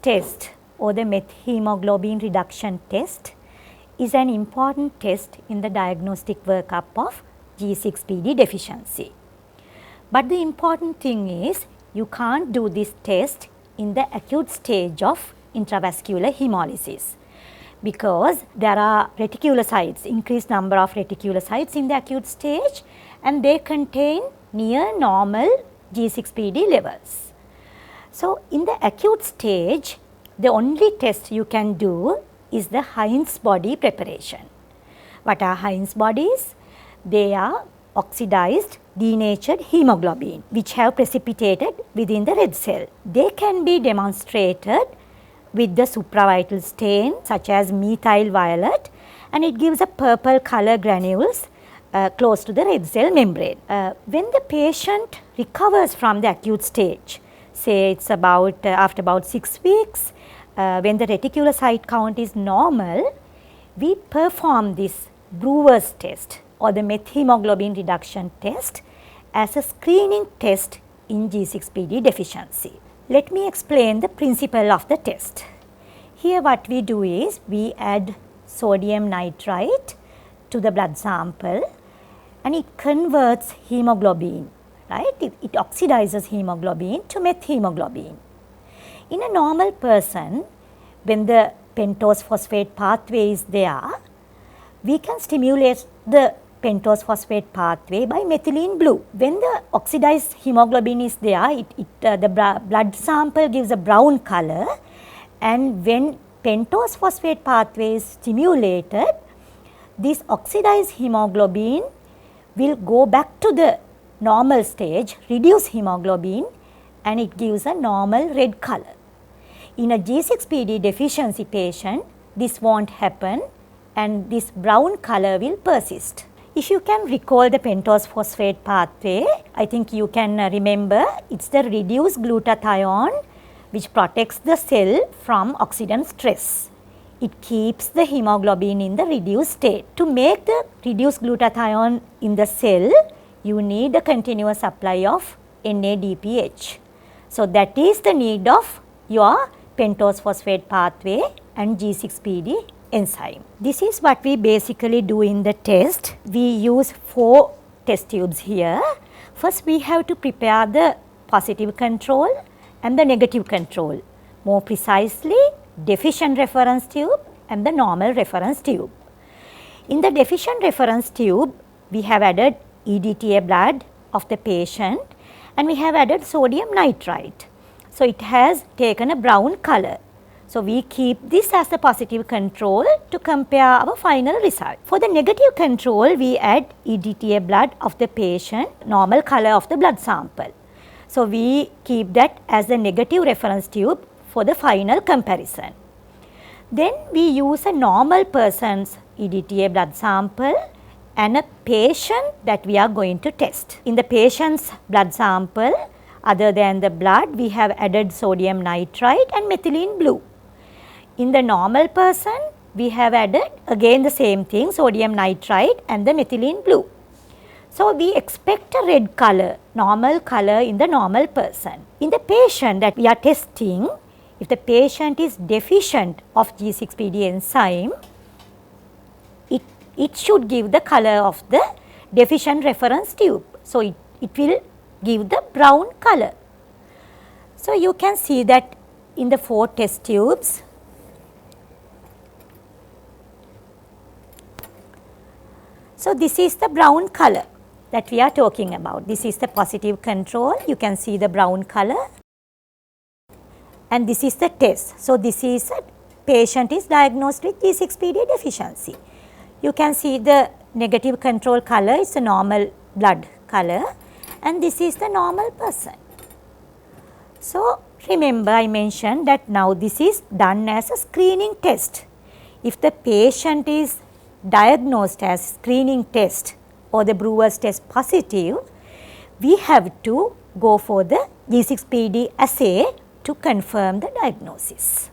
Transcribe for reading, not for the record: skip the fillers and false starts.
test or the methemoglobin reduction test is an important test in the diagnostic workup of G6PD deficiency. But the important thing is you can't do this test in the acute stage of intravascular hemolysis, because there are reticulocytes, increased number of reticulocytes in the acute stage, and they contain near normal G6PD levels. So, in the acute stage, the only test you can do is the Heinz body preparation. What are Heinz bodies? They are oxidized denatured hemoglobin which have precipitated within the red cell. They can be demonstrated with the supravital stain such as methyl violet, and it gives a purple color granules close to the red cell membrane. When the patient recovers from the acute stage, say it's about after about 6 weeks, when the reticulocyte count is normal, we perform this Brewer's test or the methemoglobin reduction test as a screening test in G6PD deficiency. Let me explain the principle of the test. Here what we do is we add sodium nitrite to the blood sample and it converts hemoglobin, right? It oxidizes hemoglobin to methemoglobin. In a normal person, when the pentose phosphate pathway is there, we can stimulate the pentose phosphate pathway by methylene blue. When the oxidized hemoglobin is there, the blood sample gives a brown color, and when pentose phosphate pathway is stimulated, this oxidized hemoglobin will go back to the normal stage, reduce hemoglobin, and it gives a normal red color. In a G6PD deficiency patient, this won't happen and this brown color will persist. If you can recall the pentose phosphate pathway, I think you can remember it's the reduced glutathione which protects the cell from oxidant stress. It keeps the hemoglobin in the reduced state. To make the reduced glutathione in the cell, you need a continuous supply of NADPH. So, that is the need of your pentose phosphate pathway and G6PD enzyme. This is what we basically do in the test. We use 4 test tubes here. First, we have to prepare the positive control and the negative control. More precisely, deficient reference tube and the normal reference tube. In the deficient reference tube, we have added EDTA blood of the patient and we have added sodium nitrite. So, it has taken a brown color. So, we keep this as the positive control to compare our final result. For the negative control, we add EDTA blood of the patient, normal color of the blood sample. So, we keep that as the negative reference tube for the final comparison. Then we use a normal person's EDTA blood sample and a patient that we are going to test. In the patient's blood sample, other than the blood, we have added sodium nitrite and methylene blue. In the normal person, we have added again the same thing, sodium nitrite and the methylene blue. So, we expect a red color, normal color in the normal person. In the patient that we are testing, if the patient is deficient of G6PD enzyme, it should give the color of the deficient reference tube. So, it will give the brown color. So, you can see that in the 4 test tubes, so this is the brown color that we are talking about. This is the positive control, you can see the brown color, and this is the test. So, this is a patient is diagnosed with G6PD deficiency. You can see the negative control color is the normal blood color and this is the normal person. So, remember I mentioned that now this is done as a screening test. If the patient is diagnosed as screening test or the Brewer's test positive, we have to go for the G6PD assay to confirm the diagnosis.